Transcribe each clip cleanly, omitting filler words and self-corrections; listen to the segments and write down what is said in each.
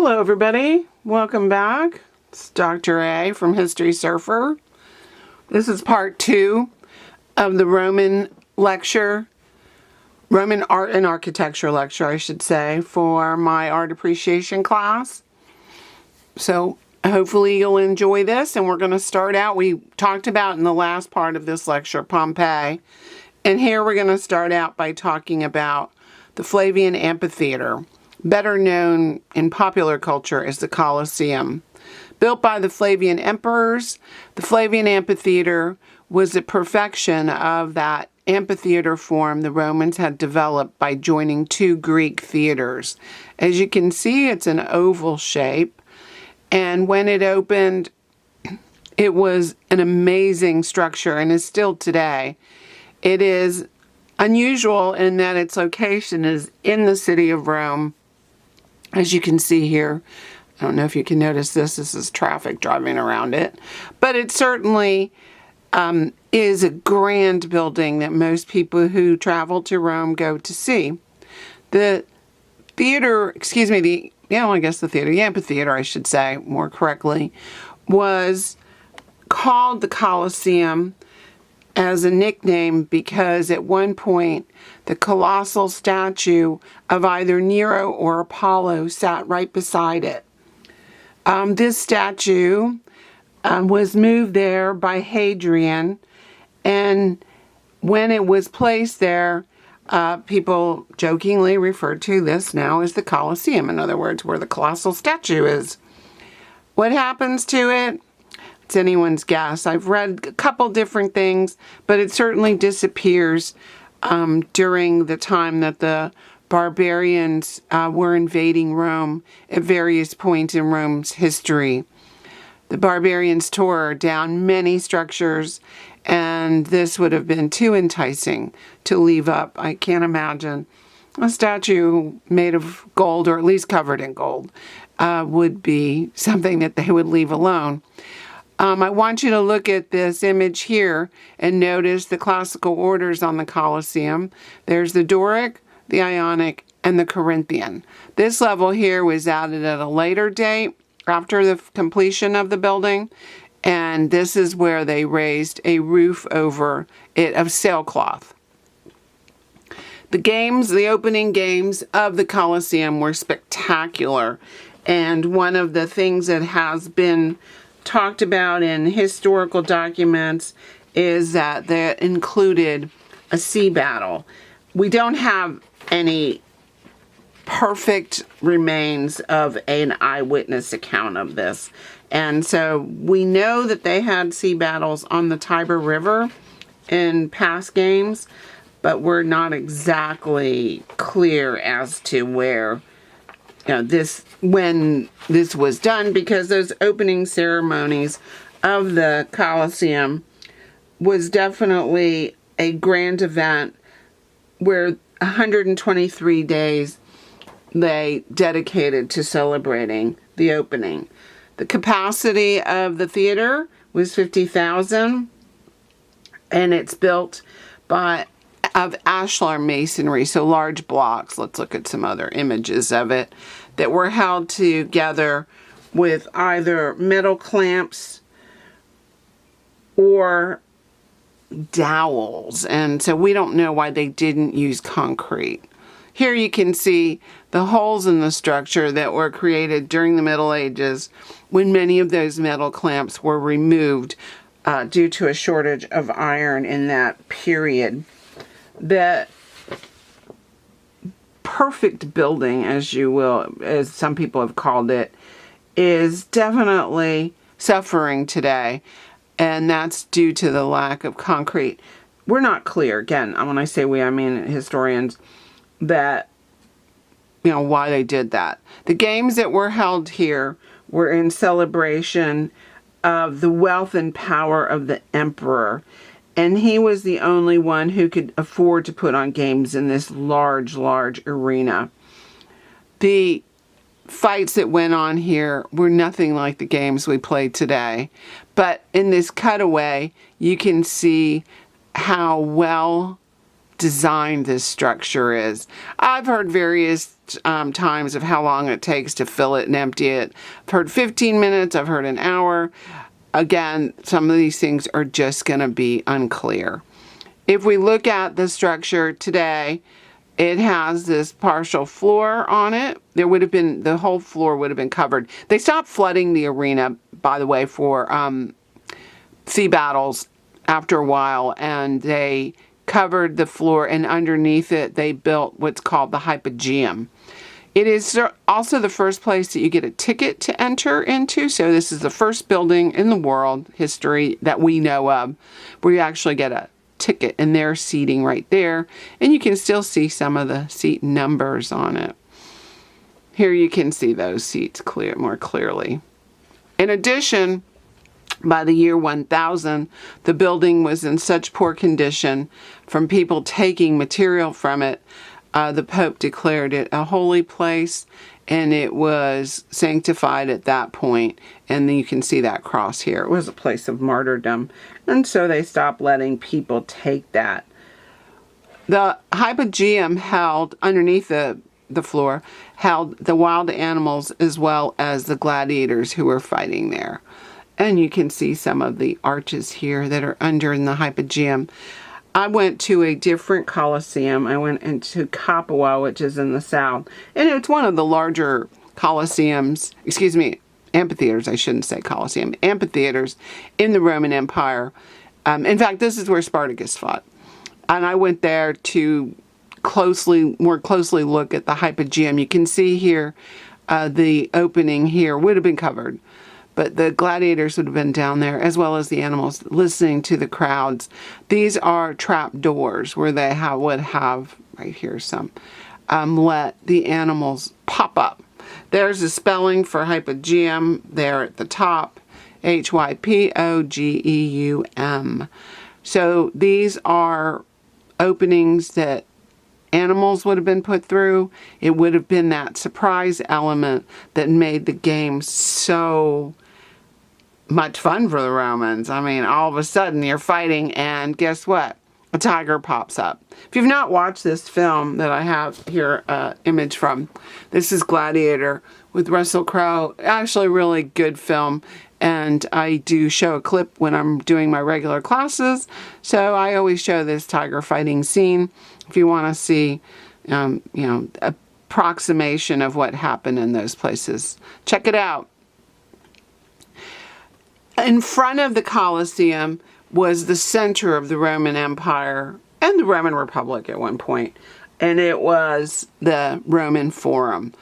Hello everybody, welcome back. It's Dr. A from History Surfer. This is part 2 of the Roman Art and Architecture lecture, I should say, for my art appreciation class. So hopefully you'll enjoy this, and we're going to start out, we talked about in the last part of this lecture, Pompeii, and here we're going to start out by talking about the Flavian Amphitheater, better known in popular culture as the Colosseum. Built by the Flavian emperors, the Flavian Amphitheater was the perfection of that amphitheater form the Romans had developed by joining two Greek theaters. As you can see, it's an oval shape, and when it opened, it was an amazing structure and is still today. It is unusual in that its location is in the city of Rome. As you can see here, I don't know if you can notice this is traffic driving around it, but it certainly is a grand building that most people who travel to Rome go to see. The theater, the amphitheater, I should say more correctly, was called the Colosseum as a nickname because at one point the colossal statue of either Nero or Apollo sat right beside it. This statue was moved there by Hadrian, and when it was placed there, people jokingly refer to this now as the Colosseum, in other words, where the colossal statue is. What happens to it? It's anyone's guess. I've read a couple different things, but it certainly disappears during the time that the barbarians were invading Rome at various points in Rome's history. The barbarians tore down many structures, and this would have been too enticing to leave up. I can't imagine a statue made of gold, or at least covered in gold, would be something that they would leave alone. I want you to look at this image here and notice the classical orders on the Colosseum. There's the Doric, the Ionic, and the Corinthian. This level here was added at a later date after the completion of the building, and this is where they raised a roof over it of sailcloth. The opening games of the Colosseum were spectacular, and one of the things that has been talked about in historical documents is that they included a sea battle. We don't have any perfect remains of an eyewitness account of this, and so we know that they had sea battles on the Tiber River in past games, but we're not exactly clear as to where when this was done, because those opening ceremonies of the Colosseum was definitely a grand event where 123 days they dedicated to celebrating the opening. The capacity of the theater was 50,000, and it's built of ashlar masonry, so large blocks. Let's look at some other images of it that were held together with either metal clamps or dowels, and so we don't know why they didn't use concrete. Here you can see the holes in the structure that were created during the Middle Ages when many of those metal clamps were removed due to a shortage of iron in that period. The perfect building, as some people have called it, is definitely suffering today, and that's due to the lack of concrete. We're not clear, again, when I say we, I mean historians, that why they did that. The games that were held here were in celebration of the wealth and power of the emperor, and he was the only one who could afford to put on games in this large arena. The fights that went on here were nothing like the games we play today. But in this cutaway, you can see how well designed this structure is. I've heard various times of how long it takes to fill it and empty it. I've heard 15 minutes, I've heard an hour. Again, some of these things are just going to be unclear. If we look at the structure today, it has this partial floor on it. There would have been, the whole floor would have been covered. They stopped flooding the arena, by the way, for sea battles after a while, and they covered the floor, and underneath it they built what's called the Hypogeum. It is also the first place that you get a ticket to enter into. So this is the first building in the world history that we know of where you actually get a ticket, and there's seating right there, and you can still see some of the seat numbers on it. Here you can see those seats more clearly. In addition, by the year 1000, the building was in such poor condition from people taking material from it, the Pope declared it a holy place, and it was sanctified at that point. And then you can see that cross here. It was a place of martyrdom. And so they stopped letting people take that. The Hypogeum held, underneath the floor, held the wild animals as well as the gladiators who were fighting there. And you can see some of the arches here that are under in the Hypogeum. I went to a different Colosseum. I went into Capua, which is in the south. And it's one of the larger Colosseums, amphitheaters, I shouldn't say Colosseum, amphitheaters in the Roman Empire. In fact, this is where Spartacus fought. And I went there to more closely look at the Hypogeum. You can see here, the opening here would have been covered, but the gladiators would have been down there, as well as the animals, listening to the crowds. These are trap doors where they would have, right here some, let the animals pop up. There's a spelling for Hypogeum there at the top, Hypogeum. So these are openings that animals would have been put through. It would have been that surprise element that made the game so much fun for the Romans. I mean, all of a sudden you're fighting, and guess what? A tiger pops up. If you've not watched this film that I have here, image from, this is Gladiator with Russell Crowe. Actually, a really good film. And I do show a clip when I'm doing my regular classes. So I always show this tiger fighting scene. If you want to see, approximation of what happened in those places, check it out. In front of the Colosseum was the center of the Roman Empire and the Roman Republic at one point, and it was the Roman Forum.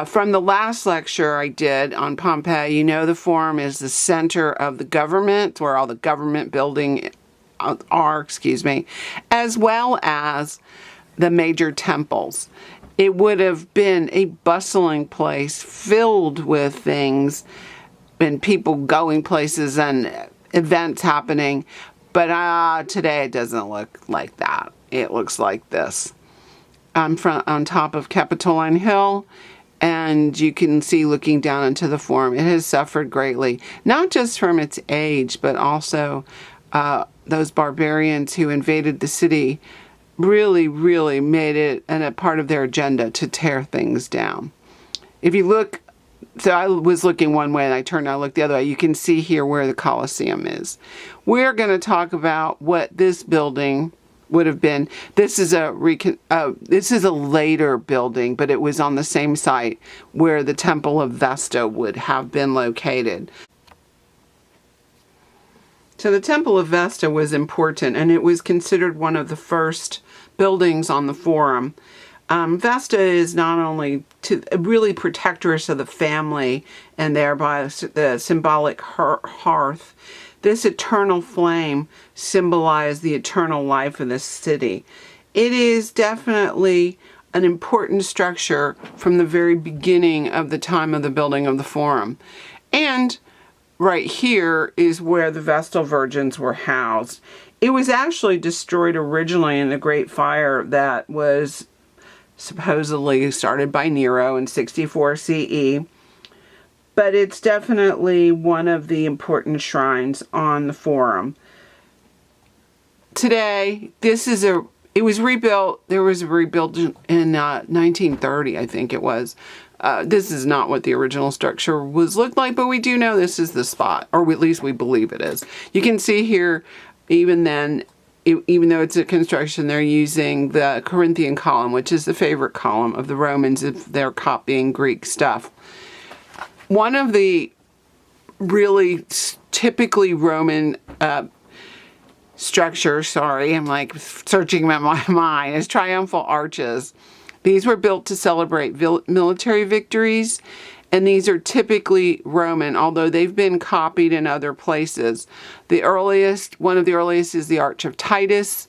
From the last lecture I did on Pompeii, the Forum is the center of the government, where all the government buildings are, as well as the major temples. It would have been a bustling place filled with things and people going places and events happening. But today it doesn't look like that. It looks like this. I'm on top of Capitoline Hill, and you can see looking down into the Forum. It has suffered greatly, not just from its age, but also those barbarians who invaded the city really, really made it a part of their agenda to tear things down. If you look, so I was looking one way and I turned and I looked the other way. You can see here where the Colosseum is. We're going to talk about what this building would have been. This is a later building, but it was on the same site where the Temple of Vesta would have been located. So the Temple of Vesta was important, and it was considered one of the first buildings on the Forum. Vesta is not only really protectress of the family and thereby the symbolic hearth. This eternal flame symbolized the eternal life of the city. It is definitely an important structure from the very beginning of the time of the building of the Forum. And right here is where the Vestal Virgins were housed. It was actually destroyed originally in the Great Fire that was supposedly started by Nero in 64 CE. But it's definitely one of the important shrines on the Forum. Today, this is it was rebuilt. There was a rebuild in 1930, I think it was. This is not what the original structure looked like, but we do know this is the spot, or at least we believe it is. You can see here, even then, even though it's a construction, they're using the Corinthian column, which is the favorite column of the Romans if they're copying Greek stuff. One of the really typically Roman structures, I'm like searching in my mind, is triumphal arches. These were built to celebrate military victories, and these are typically Roman, although they've been copied in other places. One of the earliest is the Arch of Titus,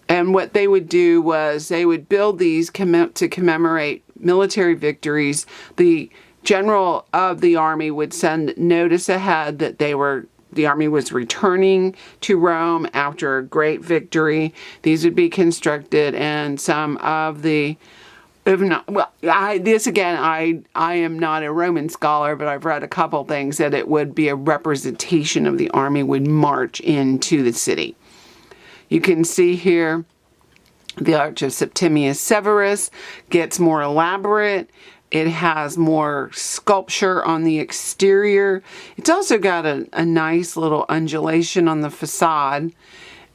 and what they would do was they would build these to commemorate military victories. The general of the army would send notice ahead that the army was returning to Rome after a great victory. These would be constructed, and some of the I am not a Roman scholar, but I've read a couple things that it would be a representation of the army would march into the city. You can see here the Arch of Septimius Severus gets more elaborate. It has more sculpture on the exterior. It's also got a nice little undulation on the facade.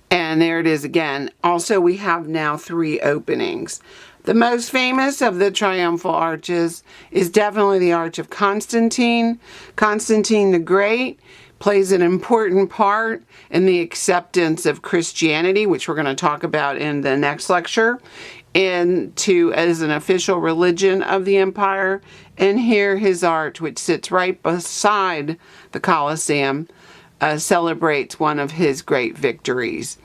And there it is again. Also, we have now 3 openings. The most famous of the triumphal arches is definitely the Arch of Constantine. Constantine the Great plays an important part in the acceptance of Christianity, which we're going to talk about in the next lecture, as an official religion of the empire. And here his arch, which sits right beside the Colosseum, celebrates one of his great victories.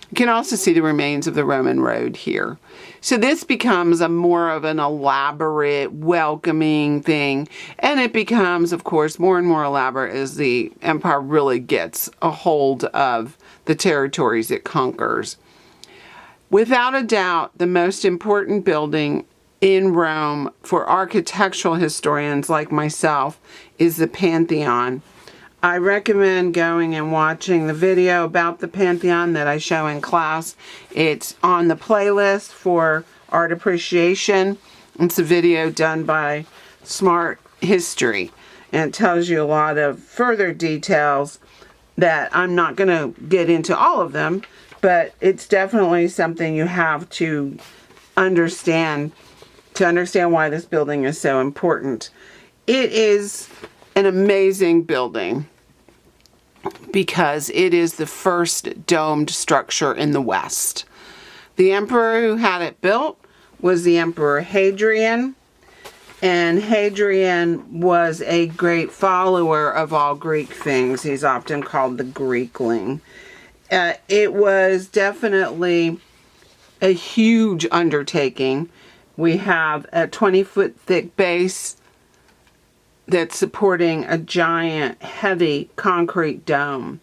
You can also see the remains of the Roman road here. So this becomes more of an elaborate, welcoming thing. And it becomes, of course, more and more elaborate as the empire really gets a hold of the territories it conquers. Without a doubt, the most important building in Rome for architectural historians like myself is the Pantheon. I recommend going and watching the video about the Pantheon that I show in class. It's on the playlist for art appreciation. It's a video done by Smart History, and it tells you a lot of further details that I'm not going to get into all of them, but it's definitely something you have to understand why this building is so important. It is an amazing building because it is the first domed structure in the West. The emperor who had it built was the Emperor Hadrian, and Hadrian was a great follower of all Greek things. He's often called the Greekling. It was definitely a huge undertaking. We have a 20-foot thick base that's supporting a giant, heavy concrete dome.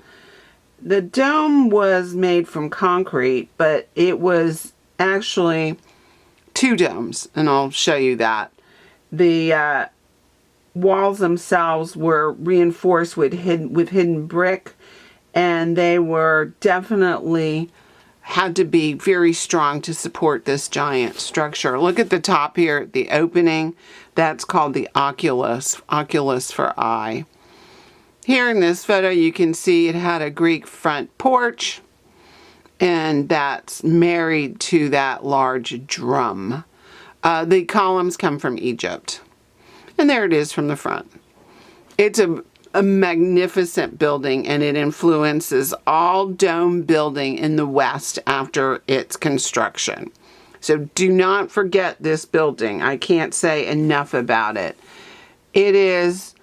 The dome was made from concrete, but it was actually 2 domes, and I'll show you that. The walls themselves were reinforced with hidden brick, and they were definitely had to be very strong to support this giant structure. Look at the top here, the opening. That's called the oculus for eye. Here in this photo, you can see it had a Greek front porch, and that's married to that large drum. The columns come from Egypt. And there it is from the front. It's a magnificent building, and it influences all dome building in the West after its construction. So do not forget this building. I can't say enough about it. It is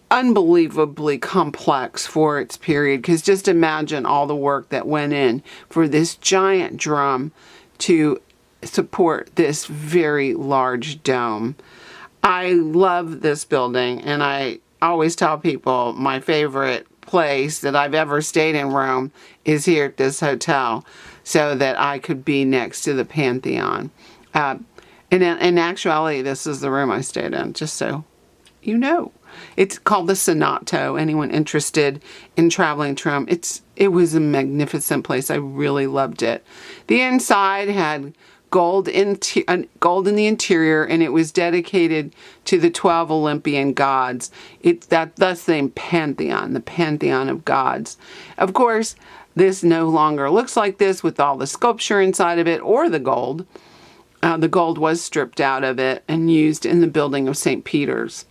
unbelievably complex for its period, because just imagine all the work that went in for this giant drum to support this very large dome. I love this building, and I always tell people my favorite place that I've ever stayed in Rome is here at this hotel, so that I could be next to the Pantheon. And in actuality, this is the room I stayed in, just so you know. It's called the Senato. Anyone interested in traveling to Rome? It was a magnificent place. I really loved it. The inside had gold in the interior, and it was dedicated to the 12 Olympian gods. That's the name Pantheon, the Pantheon of gods. Of course, this no longer looks like this with all the sculpture inside of it or the gold. The gold was stripped out of it and used in the building of St. Peter's.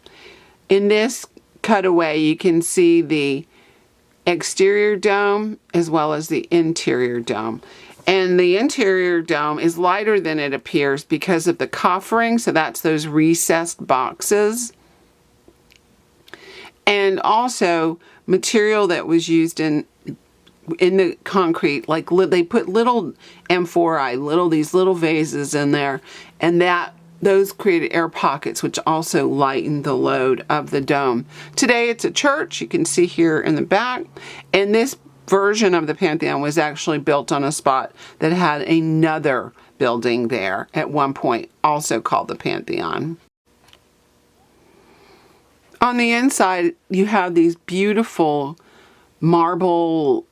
In this cutaway, you can see the exterior dome as well as the interior dome. And the interior dome is lighter than it appears because of the coffering. So that's those recessed boxes. And also material that was used in the concrete, like they put little amphorae, these little vases in there, and those created air pockets, which also lightened the load of the dome. Today it's a church, you can see here in the back, and this version of the Pantheon was actually built on a spot that had another building there at one point, also called the Pantheon. On the inside, you have these beautiful marble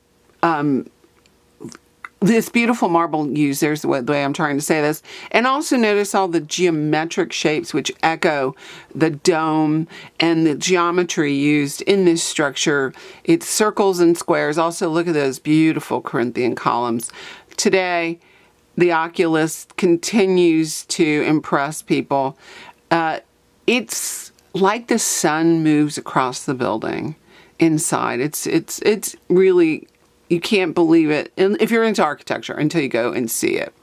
used, there's the way I'm trying to say this. And also notice all the geometric shapes which echo the dome and the geometry used in this structure. It's circles and squares. Also look at those beautiful Corinthian columns. Today, the Oculus continues to impress people. It's like the sun moves across the building inside. It's really, you can't believe it if you're into architecture until you go and see it.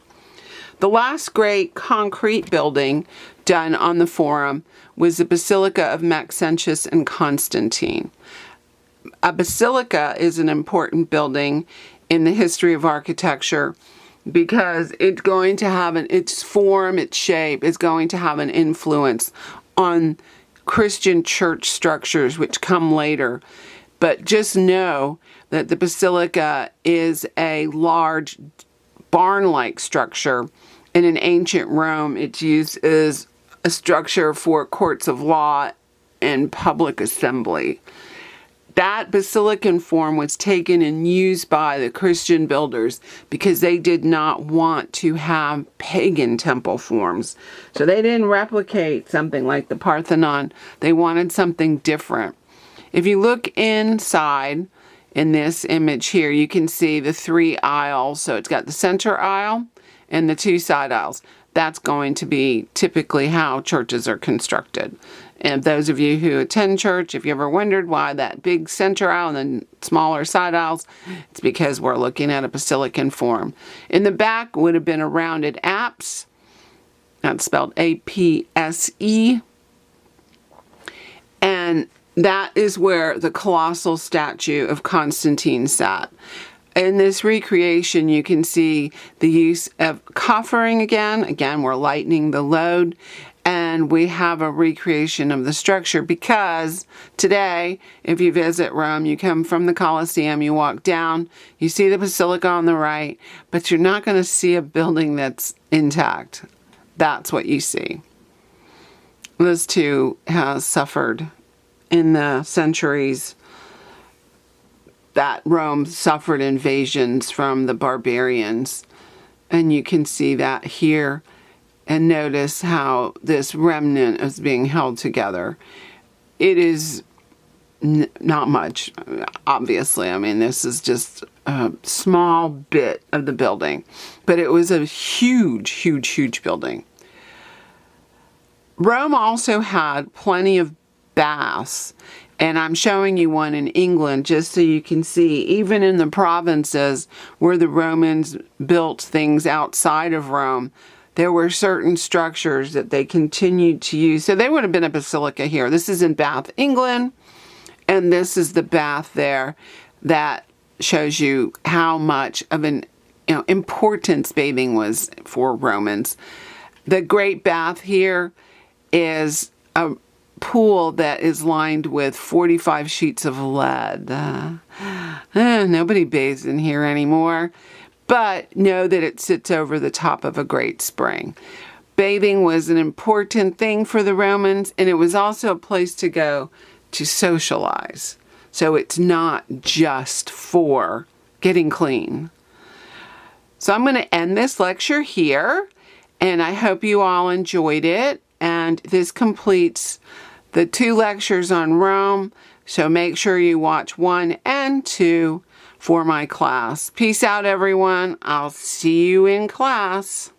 The last great concrete building done on the Forum was the Basilica of Maxentius and Constantine. A basilica is an important building in the history of architecture because it's going to have its form, its shape is going to have an influence on Christian church structures which come later. But just know that the basilica is a large barn-like structure. And in ancient Rome, it's used as a structure for courts of law and public assembly. That basilican form was taken and used by the Christian builders because they did not want to have pagan temple forms. So they didn't replicate something like the Parthenon. They wanted something different. If you look inside in this image here, you can see the 3 aisles. So it's got the center aisle and the 2 side aisles. That's going to be typically how churches are constructed. And those of you who attend church, if you ever wondered why that big center aisle and then smaller side aisles, it's because we're looking at a basilican form. In the back would have been a rounded apse. That's spelled A-P-S-E. And that is where the colossal statue of Constantine sat. In this recreation, you can see the use of coffering again. Again, we're lightening the load. And we have a recreation of the structure because today, if you visit Rome, you come from the Colosseum, you walk down, you see the Basilica on the right, but you're not going to see a building that's intact. That's what you see. This too has suffered in the centuries that Rome suffered invasions from the barbarians. And you can see that here. And notice how this remnant is being held together. It is not much, obviously. I mean, this is just a small bit of the building. But it was a huge, huge, huge building. Rome also had plenty of baths. And I'm showing you one in England just so you can see, even in the provinces where the Romans built things outside of Rome, there were certain structures that they continued to use. So there would have been a basilica here. This is in Bath, England, and this is the bath there that shows you how much of an importance bathing was for Romans. The Great Bath here is a pool that is lined with 45 sheets of lead. Nobody bathes in here anymore. But know that it sits over the top of a great spring. Bathing was an important thing for the Romans, and it was also a place to go to socialize. So it's not just for getting clean. So I'm going to end this lecture here, and I hope you all enjoyed it. And this completes the 2 lectures on Rome. So make sure you watch 1 and 2 for my class. Peace out, everyone. I'll see you in class.